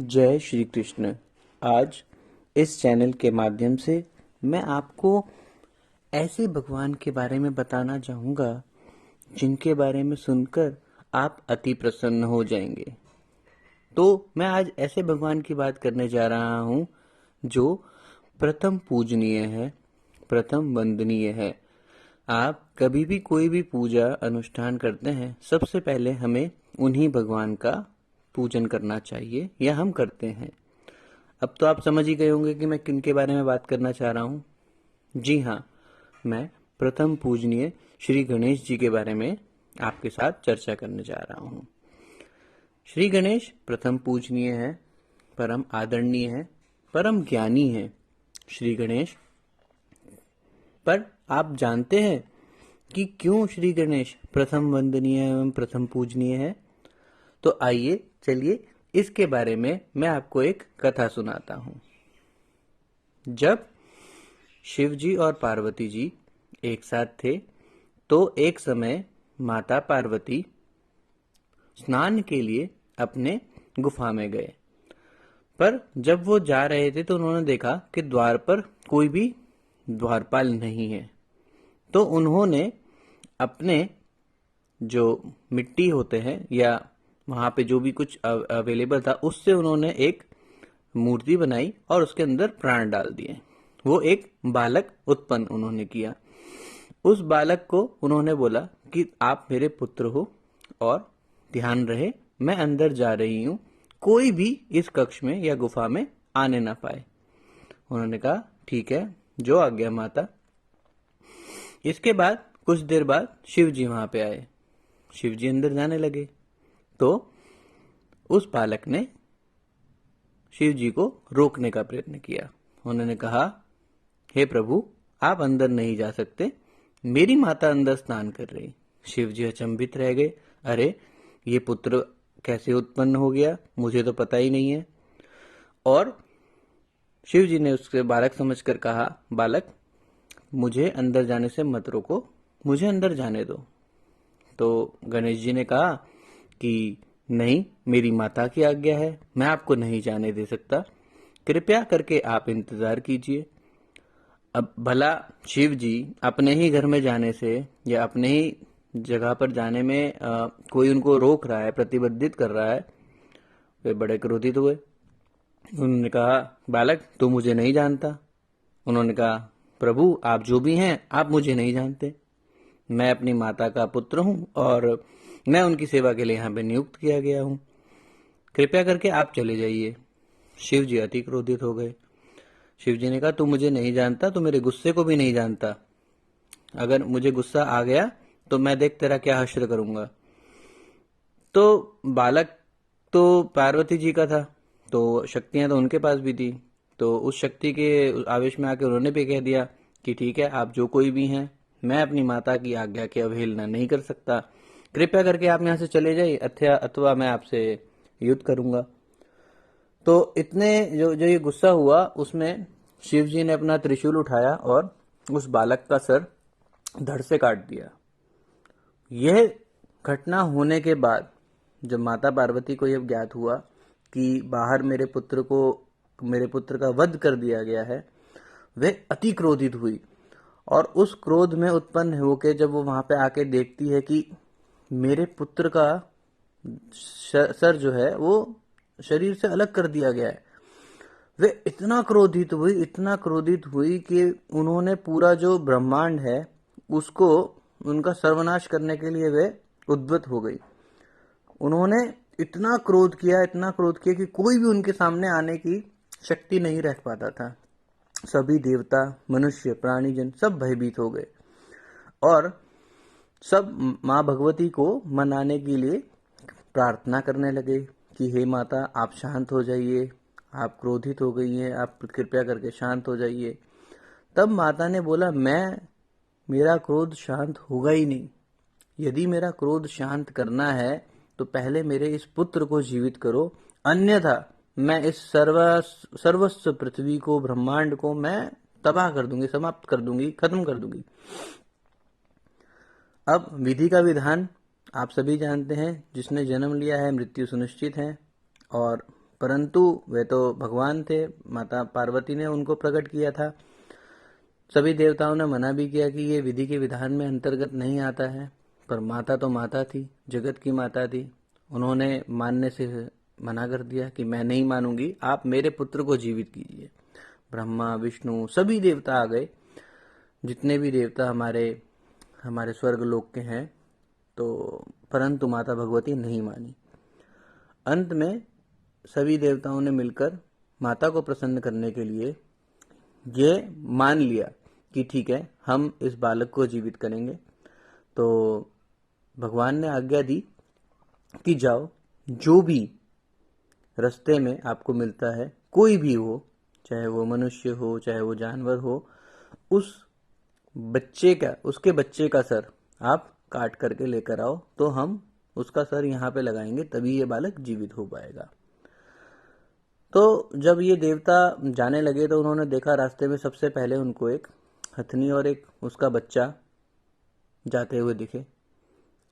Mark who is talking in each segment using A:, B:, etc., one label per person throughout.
A: जय श्री कृष्ण। आज इस चैनल के माध्यम से मैं आपको ऐसे भगवान के बारे में बताना चाहूँगा जिनके बारे में सुनकर आप अति प्रसन्न हो जाएंगे। तो मैं आज ऐसे भगवान की बात करने जा रहा हूँ जो प्रथम पूजनीय है, प्रथम वंदनीय है। आप कभी भी कोई भी पूजा अनुष्ठान करते हैं, सबसे पहले हमें उन्हीं भगवान का पूजन करना चाहिए या हम करते हैं। अब तो आप समझ ही गए होंगे कि मैं किन के बारे में बात करना चाह रहा हूँ। जी हाँ, मैं प्रथम पूजनीय श्री गणेश जी के बारे में आपके साथ चर्चा करने जा रहा हूँ। श्री गणेश प्रथम पूजनीय है, परम आदरणीय है, परम ज्ञानी है। श्री गणेश पर आप जानते हैं कि क्यों श्री गणेश प्रथम वंदनीय एवं प्रथम पूजनीय है? तो आइए चलिए इसके बारे में मैं आपको एक कथा सुनाता हूँ। जब शिव जी और पार्वती जी एक साथ थे तो एक समय माता पार्वती स्नान के लिए अपने गुफा में गए। पर जब वो जा रहे थे तो उन्होंने देखा कि द्वार पर कोई भी द्वारपाल नहीं है। तो उन्होंने अपने जो मिट्टी होते हैं या वहां पे जो भी कुछ अवेलेबल था उससे उन्होंने एक मूर्ति बनाई और उसके अंदर प्राण डाल दिए। वो एक बालक उत्पन्न उन्होंने किया। उस बालक को उन्होंने बोला कि आप मेरे पुत्र हो और ध्यान रहे मैं अंदर जा रही हूँ, कोई भी इस कक्ष में या गुफा में आने ना पाए। उन्होंने कहा ठीक है, जो आज्ञा माता। इसके बाद कुछ देर बाद शिव जी वहां पे आए। शिव जी अंदर जाने लगे तो उस बालक ने शिव जी को रोकने का प्रयत्न किया। उन्होंने कहा, हे प्रभु, आप अंदर नहीं जा सकते, मेरी माता अंदर स्नान कर रही। शिव जी अचंभित रह गए। अरे, ये पुत्र कैसे उत्पन्न हो गया, मुझे तो पता ही नहीं है। और शिव जी ने उसके बालक समझकर कहा, बालक, मुझे अंदर जाने से मत रोको, मुझे अंदर जाने दो। तो गणेश जी ने कहा कि नहीं, मेरी माता की आज्ञा है, मैं आपको नहीं जाने दे सकता, कृपया करके आप इंतजार कीजिए। अब भला शिव जी अपने ही घर में जाने से या अपने ही जगह पर जाने में कोई उनको रोक रहा है, प्रतिबंधित कर रहा है। वे बड़े क्रोधित हुए। उन्होंने कहा, बालक, तू मुझे नहीं जानता। उन्होंने कहा, प्रभु, आप जो भी हैं, आप मुझे नहीं जानते। मैं अपनी माता का पुत्र हूँ और मैं उनकी सेवा के लिए यहाँ पे नियुक्त किया गया हूँ, कृपया करके आप चले जाइए। शिव जी अति क्रोधित हो गए। शिव जी ने कहा, तू मुझे नहीं जानता, तू मेरे गुस्से को भी नहीं जानता। अगर मुझे गुस्सा आ गया तो मैं देख तेरा क्या हश्र करूंगा। तो बालक तो पार्वती जी का था, तो शक्तियां तो उनके पास भी थी। तो उस शक्ति के आवेश में आके उन्होंने भी कह दिया कि ठीक है, आप जो कोई भी हैं, मैं अपनी माता की आज्ञा की अवहेलना नहीं कर सकता, कृपया करके आप यहाँ से चले जाइए, अथवा मैं आपसे युद्ध करूंगा। तो इतने जो जो ये गुस्सा हुआ उसमें शिव जी ने अपना त्रिशूल उठाया और उस बालक का सर धड़ से काट दिया। यह घटना होने के बाद जब माता पार्वती को यह ज्ञात हुआ कि बाहर मेरे पुत्र का वध कर दिया गया है, वे अति क्रोधित हुई। और उस क्रोध में उत्पन्न होकर जब वो वहां पे आके देखती है कि मेरे पुत्र का सर जो है वो शरीर से अलग कर दिया गया है, वे इतना क्रोधित हुई कि उन्होंने पूरा जो ब्रह्मांड है उसको उनका सर्वनाश करने के लिए वे उद्यत हो गई। उन्होंने इतना क्रोध किया कि कोई भी उनके सामने आने की शक्ति नहीं रख पाता था। सभी देवता, मनुष्य, प्राणीजन सब भयभीत हो गए और सब माँ भगवती को मनाने के लिए प्रार्थना करने लगे कि हे माता, आप शांत हो जाइए, आप क्रोधित हो गई हैं, आप कृपया करके शांत हो जाइए। तब माता ने बोला, मेरा क्रोध शांत होगा ही नहीं। यदि मेरा क्रोध शांत करना है तो पहले मेरे इस पुत्र को जीवित करो, अन्यथा मैं इस सर्वस्व पृथ्वी को, ब्रह्मांड को मैं तबाह कर दूंगी, समाप्त कर दूंगी, खत्म कर दूंगी। अब विधि का विधान आप सभी जानते हैं, जिसने जन्म लिया है मृत्यु सुनिश्चित है और परंतु वे तो भगवान थे, माता पार्वती ने उनको प्रकट किया था। सभी देवताओं ने मना भी किया कि ये विधि के विधान में अंतर्गत नहीं आता है, पर माता तो माता थी, जगत की माता थी। उन्होंने मानने से मना कर दिया कि मैं नहीं मानूंगी, आप मेरे पुत्र को जीवित कीजिए। ब्रह्मा विष्णु सभी देवता आ गए, जितने भी देवता हमारे हमारे स्वर्ग लोक के हैं, तो परंतु माता भगवती नहीं मानी। अंत में सभी देवताओं ने मिलकर माता को प्रसन्न करने के लिए ये मान लिया कि ठीक है, हम इस बालक को जीवित करेंगे। तो भगवान ने आज्ञा दी कि जाओ, जो भी रास्ते में आपको मिलता है, कोई भी हो, चाहे वो मनुष्य हो चाहे वो जानवर हो, उस उसके बच्चे का सर आप काट करके लेकर आओ, तो हम उसका सर यहाँ पे लगाएंगे, तभी ये बालक जीवित हो पाएगा। तो जब ये देवता जाने लगे तो उन्होंने देखा रास्ते में सबसे पहले उनको एक हथनी और एक उसका बच्चा जाते हुए दिखे।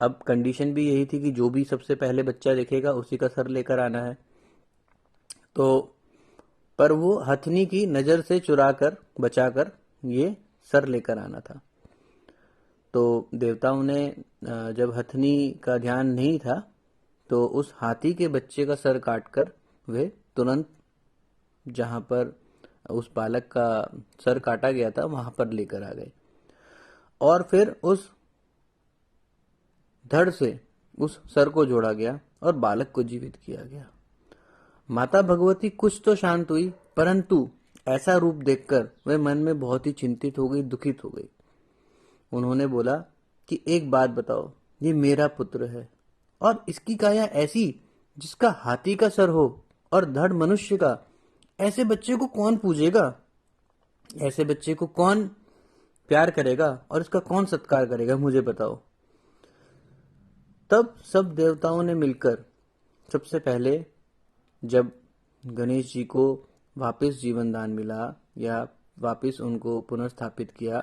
A: अब कंडीशन भी यही थी कि जो भी सबसे पहले बच्चा दिखेगा उसी का सर लेकर आना है। तो पर वो हथनी की नजर से चुराकर बचाकर ये सर लेकर आना था। तो देवताओं ने जब हथनी का ध्यान नहीं था तो उस हाथी के बच्चे का सर काटकर वे तुरंत जहां पर उस बालक का सर काटा गया था वहां पर लेकर आ गए, और फिर उस धड़ से उस सर को जोड़ा गया और बालक को जीवित किया गया। माता भगवती कुछ तो शांत हुई, परंतु ऐसा रूप देखकर वह मन में बहुत ही चिंतित हो गई, दुखित हो गई। उन्होंने बोला कि एक बात बताओ, ये मेरा पुत्र है और इसकी काया ऐसी जिसका हाथी का सर हो और धड़ मनुष्य का, ऐसे बच्चे को कौन पूजेगा, ऐसे बच्चे को कौन प्यार करेगा और इसका कौन सत्कार करेगा, मुझे बताओ। तब सब देवताओं ने मिलकर सबसे पहले जब गणेश जी को वापस जीवन दान मिला या वापस उनको पुनर्स्थापित किया,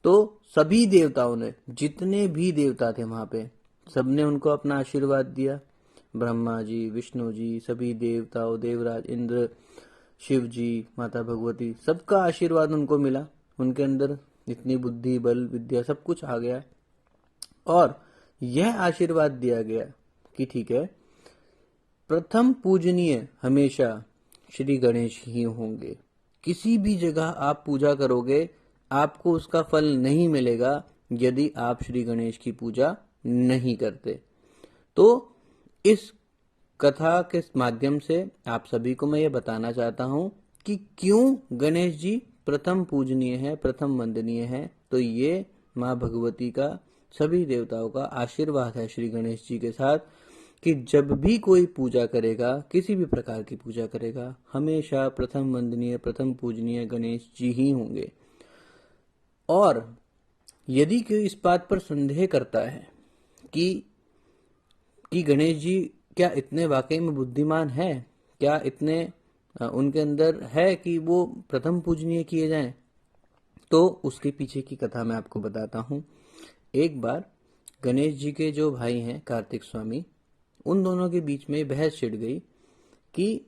A: तो सभी देवताओं ने, जितने भी देवता थे वहां पे, सबने उनको अपना आशीर्वाद दिया। ब्रह्मा जी, विष्णु जी, सभी देवताओं, देवराज इंद्र, शिव जी, माता भगवती, सबका आशीर्वाद उनको मिला। उनके अंदर इतनी बुद्धि, बल, विद्या सब कुछ आ गया और यह आशीर्वाद दिया गया कि ठीक है, प्रथम पूजनीय हमेशा श्री गणेश ही होंगे। किसी भी जगह आप पूजा करोगे, आपको उसका फल नहीं मिलेगा यदि आप श्री गणेश की पूजा नहीं करते। तो इस कथा के माध्यम से आप सभी को मैं ये बताना चाहता हूं कि क्यों गणेश जी प्रथम पूजनीय है, प्रथम वंदनीय है। तो ये माँ भगवती का, सभी देवताओं का आशीर्वाद है श्री गणेश जी के साथ कि जब भी कोई पूजा करेगा, किसी भी प्रकार की पूजा करेगा, हमेशा प्रथम वंदनीय, प्रथम पूजनीय गणेश जी ही होंगे। और यदि कोई इस बात पर संदेह करता है कि गणेश जी क्या इतने वाकई में बुद्धिमान है, क्या इतने उनके अंदर है कि वो प्रथम पूजनीय किए जाएं, तो उसके पीछे की कथा मैं आपको बताता हूं। एक बार गणेश जी के जो भाई हैं कार्तिक स्वामी, उन दोनों के बीच में बहस छिड़ गई कि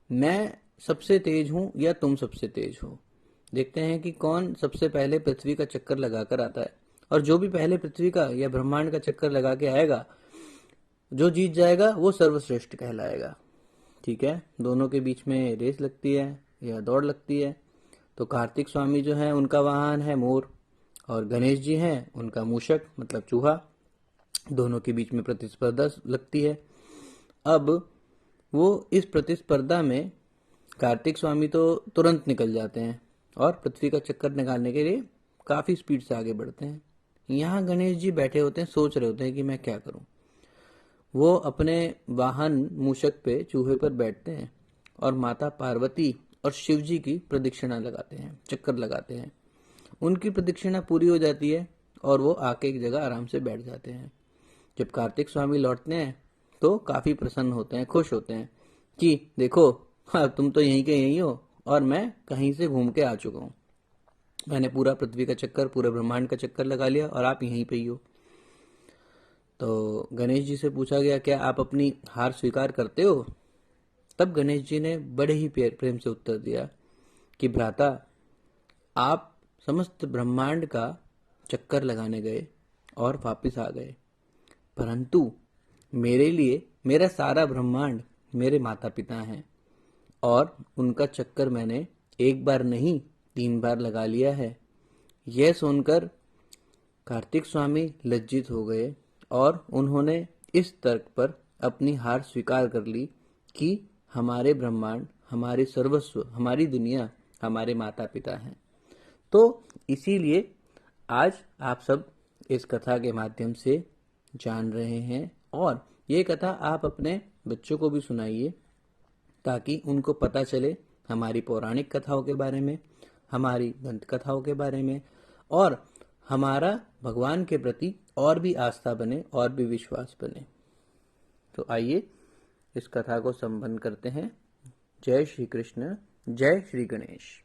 A: मैं सबसे तेज हूं या तुम सबसे तेज हो। देखते हैं कि कौन सबसे पहले पृथ्वी का चक्कर लगाकर आता है, और जो भी पहले पृथ्वी का या ब्रह्मांड का चक्कर लगा के आएगा, जो जीत जाएगा वो सर्वश्रेष्ठ कहलाएगा। ठीक है, दोनों के बीच में रेस लगती है या दौड़ लगती है। तो कार्तिक स्वामी जो है उनका वाहन है मोर, और गणेश जी हैं उनका मूषक मतलब चूहा। दोनों के बीच में प्रतिस्पर्धा लगती है। अब वो इस प्रतिस्पर्धा में कार्तिक स्वामी तो तुरंत निकल जाते हैं और पृथ्वी का चक्कर निकालने के लिए काफी स्पीड से आगे बढ़ते हैं। यहाँ गणेश जी बैठे होते हैं, सोच रहे होते हैं कि मैं क्या करूं। वो अपने वाहन मूषक पे, चूहे पर बैठते हैं और माता पार्वती और शिव जी की प्रदक्षिणा लगाते हैं, चक्कर लगाते हैं। उनकी प्रदक्षिणा पूरी हो जाती है और वो आके एक जगह आराम से बैठ जाते हैं। जब कार्तिक स्वामी लौटते हैं तो काफी प्रसन्न होते हैं, खुश होते हैं कि देखो, हाँ, तुम तो यहीं के यहीं हो और मैं कहीं से घूम के आ चुका हूँ। मैंने पूरा पृथ्वी का चक्कर, पूरे ब्रह्मांड का चक्कर लगा लिया और आप यहीं पे ही हो। तो गणेश जी से पूछा गया, क्या आप अपनी हार स्वीकार करते हो? तब गणेश जी ने बड़े ही प्रेम से उत्तर दिया कि भ्राता, आप समस्त ब्रह्मांड का चक्कर लगाने गए और वापिस आ गए, परंतु मेरे लिए मेरा सारा ब्रह्मांड मेरे माता पिता हैं और उनका चक्कर मैंने एक बार नहीं 3 बार लगा लिया है। यह सुनकर कार्तिक स्वामी लज्जित हो गए और उन्होंने इस तर्क पर अपनी हार स्वीकार कर ली कि हमारे ब्रह्मांड, हमारे सर्वस्व, हमारी दुनिया हमारे माता पिता हैं। तो इसीलिए आज आप सब इस कथा के माध्यम से जान रहे हैं और ये कथा आप अपने बच्चों को भी सुनाइए ताकि उनको पता चले हमारी पौराणिक कथाओं के बारे में, हमारी दंत कथाओं के बारे में, और हमारा भगवान के प्रति और भी आस्था बने और भी विश्वास बने। तो आइए इस कथा को संपन्न करते हैं। जय श्री कृष्ण, जय श्री गणेश।